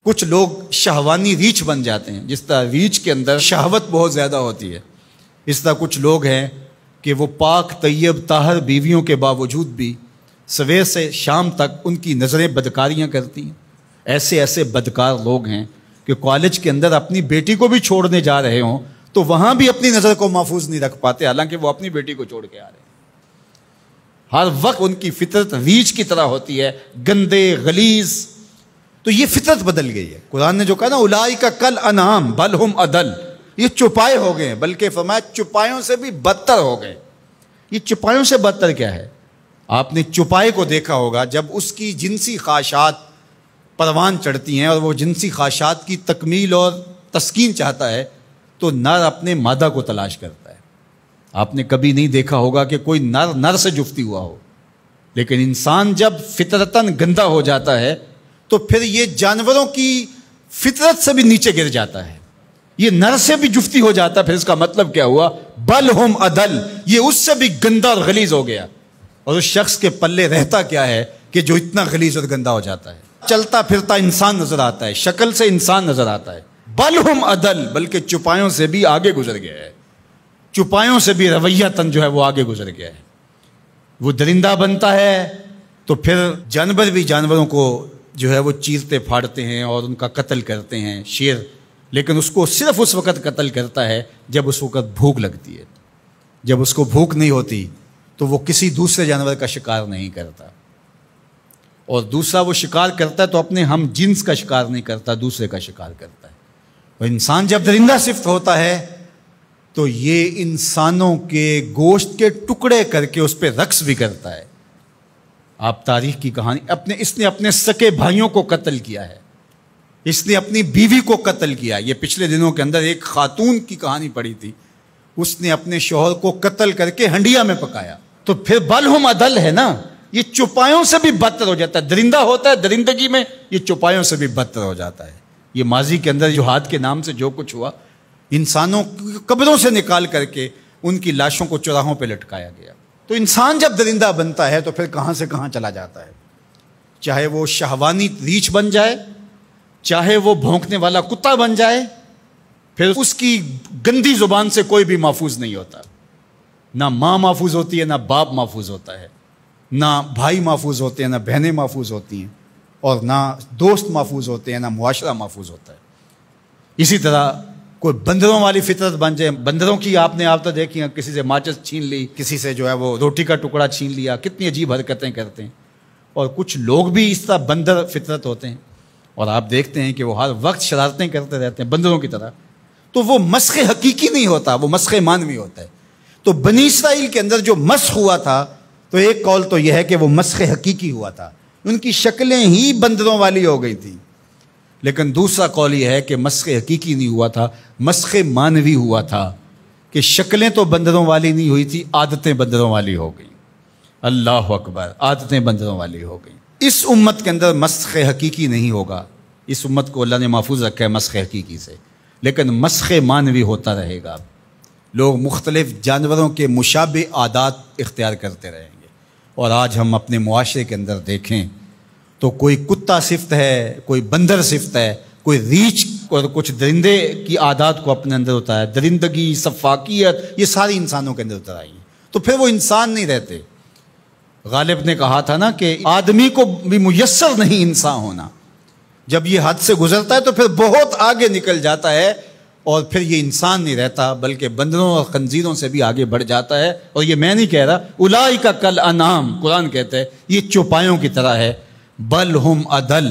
کچھ لوگ شہوانی ریچھ بن جاتے ہیں، جس طرح ریچھ کے اندر شہوت بہت زیادہ ہوتی ہے، اس طرح کچھ لوگ ہیں کہ وہ پاک طیب طاہر بیویوں کے باوجود بھی سویر سے شام تک ان کی نظریں بدکاریاں کرتی ہیں۔ ایسے بدکار لوگ ہیں کہ کالج کے اندر اپنی بیٹی کو بھی چھوڑنے جا رہے ہوں تو وہاں بھی اپنی نظر کو محفوظ نہیں رکھ پاتے، حالانکہ وہ اپنی بیٹی کو چھوڑ کے آ رہے ہیں۔ ہر وقت ان کی فطرت ریچھ کی طرح ہوتی ہے، گندے غلیظ۔ تو یہ فطرت بدل گئی ہے۔ قرآن نے جو کہا نا اولئک کالانعام بل ہم اضل، یہ چوپائے ہو گئے، بلکہ فرمایا چوپایوں سے بھی بدتر ہو گئے۔ یہ چوپایوں سے بدتر کیا ہے؟ آپ نے چوپائے کو دیکھا ہوگا، جب اس کی جنسی خواہشات پروان چڑھتی ہیں اور وہ جنسی خواہشات کی تکمیل اور تسکین چاہتا ہے تو نر اپنے مادہ کو تلاش کرتا ہے۔ آپ نے کبھی نہیں دیکھا ہوگا کہ کوئی نر سے جفتی ہوا ہو، لیکن انسان جب فطرتاً گندا ہو جاتا ہے تو پھر یہ جانوروں کی فطرت سے بھی نیچے گر جاتا ہے، یہ نر سے بھی جفتی ہو جاتا ہے۔ پھر اس کا مطلب کیا ہوا؟ بل ہم اضل، یہ اس سے بھی گندا اور غلیظ ہو گیا۔ اور اس شخص کے پلے رہتا کیا ہے کہ جو اتنا غلیظ اور گندا ہو جاتا ہے؟ چلتا پھرتا انسان نظر آتا ہے، شکل سے انسان نظر آتا ہے، بل ہم اضل، بلکہ چوپایوں سے بھی آگے گزر گیا ہے، چوپایوں سے بھی رویتاً جو ہے وہ آگے گزر گیا ہے۔ وہ درندہ بنتا ہے تو پھر جانور بھی جانوروں کو جو ہے وہ چیرتے پھاڑتے ہیں اور ان کا قتل کرتے ہیں، شیر، لیکن اس کو صرف اس وقت قتل کرتا ہے جب اس وقت بھوک لگتی ہے۔ جب اس کو بھوک نہیں ہوتی تو وہ کسی دوسرے جانور کا شکار نہیں کرتا، اور دوسرا وہ شکار کرتا ہے تو اپنے ہم جنس کا شکار نہیں کرتا، دوسرے کا شکار کرتا ہے۔ اور انسان جب درندہ صفت ہوتا ہے تو یہ انسانوں کے گوشت کے ٹکڑے کر کے اس پہ رقص بھی کرتا ہے۔ آپ تاریخ کی کہانی، اس نے اپنے سکے بھائیوں کو قتل کیا ہے، اس نے اپنی بیوی کو قتل کیا۔ یہ پچھلے دنوں کے اندر ایک خاتون کی کہانی پڑھی تھی، اس نے اپنے شوہر کو قتل کر کے ہنڈیا میں پکایا۔ تو پھر بل ہم اضل ہے نا، یہ چوپایوں سے بھی بدتر ہو جاتا ہے۔ درندہ ہوتا ہے درندگی میں، یہ چوپایوں سے بھی بدتر ہو جاتا ہے۔ یہ ماضی کے اندر جہاد کے نام سے جو کچھ ہوا، انسانوں کی قبروں سے نکال کر کے ان کی لاشوں کو چوراہوں پہ لٹکایا گیا۔ تو انسان جب درندہ بنتا ہے تو پھر کہاں سے کہاں چلا جاتا ہے، چاہے وہ شہوانی ریچھ بن جائے، چاہے وہ بھونکنے والا کتا بن جائے، پھر اس کی گندی زبان سے کوئی بھی محفوظ نہیں ہوتا۔ نہ ماں محفوظ ہوتی ہے، نہ باپ محفوظ ہوتا ہے، نہ بھائی محفوظ ہوتے ہیں، نہ بہنیں محفوظ ہوتی ہیں، اور نہ دوست محفوظ ہوتے ہیں، نہ معاشرہ محفوظ ہوتا ہے۔ اسی طرح کوئی بندروں والی فطرت بن جائے، بندروں کی آپ نے تو دیکھی ہیں، کسی سے ماچس چھین لی، کسی سے جو ہے وہ روٹی کا ٹکڑا چھین لیا، کتنی عجیب حرکتیں کرتے ہیں۔ اور کچھ لوگ بھی اس طرح بندر فطرت ہوتے ہیں، اور آپ دیکھتے ہیں کہ وہ ہر وقت شرارتیں کرتے رہتے ہیں بندروں کی طرح۔ تو وہ مسخ حقیقی نہیں ہوتا، وہ مسخ مانوی ہوتا ہے۔ تو بنی اسرائیل کے اندر جو مسخ ہوا تھا، تو ایک قول تو یہ ہے کہ وہ مسخ حقیقی ہوا تھا، ان کی شکلیں ہی بندروں والی ہو گئی تھی۔ لیکن دوسرا قول یہ ہے کہ مسخ حقیقی نہیں ہوا تھا، مسخ مانوی ہوا تھا، کہ شکلیں تو بندروں والی نہیں ہوئی تھی، عادتیں بندروں والی ہو گئیں۔ اللہ اکبر، عادتیں بندروں والی ہو گئیں۔ اس امت کے اندر مسخ حقیقی نہیں ہوگا، اس امت کو اللہ نے محفوظ رکھا ہے مسخ حقیقی سے، لیکن مسخ مانوی ہوتا رہے گا۔ لوگ مختلف جانوروں کے مشابہ عادات اختیار کرتے رہیں گے۔ اور آج ہم اپنے معاشرے کے اندر دیکھیں تو کوئی کتا صفت ہے، کوئی بندر صفت ہے، کوئی ریچھ اور کچھ درندے کی عادات کو اپنے اندر اتارا ہے۔ درندگی، سفاکیت، یہ ساری انسانوں کے اندر اتر آئی ہیں، تو پھر وہ انسان نہیں رہتے۔ غالب نے کہا تھا نا کہ آدمی کو بھی میسر نہیں انسان ہونا، جب یہ حد سے گزرتا ہے تو پھر بہت آگے نکل جاتا ہے، اور پھر یہ انسان نہیں رہتا بلکہ بندروں اور خنزیروں سے بھی آگے بڑھ جاتا ہے۔ اور یہ میں نہیں کہہ رہا، اولئک کالانعام، قرآن کہتا ہے یہ چوپایوں کی طرح ہے، بل ہم اضل،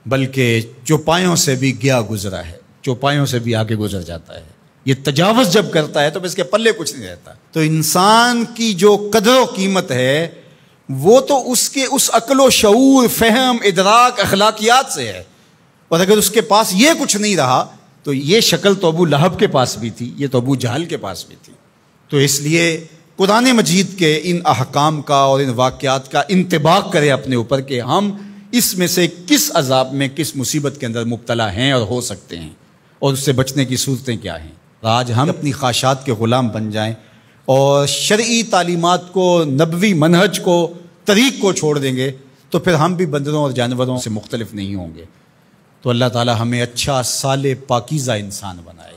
بلکہ چوپایوں سے بھی گیا گزرا ہے، چوپایوں سے بھی آگے گزر جاتا ہے۔ یہ تجاوز جب کرتا ہے تو اس کے پلے کچھ نہیں رہتا۔ تو انسان کی جو قدر و قیمت ہے وہ تو اس کے اس عقل و شعور، فہم، ادراک، اخلاقیات سے ہے، اور اگر اس کے پاس یہ کچھ نہیں رہا تو یہ شکل تو ابو لہب کے پاس بھی تھی، یہ تو ابو جہل کے پاس بھی تھی۔ تو اس لیے قرآن مجید کے ان احکام کا اور ان واقعات کا انطباق کرے اپنے اوپر کہ ہم اس میں سے کس عذاب میں، کس مصیبت کے اندر مبتلا ہیں اور ہو سکتے ہیں، اور اس سے بچنے کی صورتیں کیا ہیں۔ آج ہم اپنی خواہشات کے غلام بن جائیں اور شرعی تعلیمات کو، نبوی منہج کو، طریق کو چھوڑ دیں گے تو پھر ہم بھی بندروں اور جانوروں سے مختلف نہیں ہوں گے۔ تو اللہ تعالی ہمیں اچھا صالح پاکیزہ انسان بنائے۔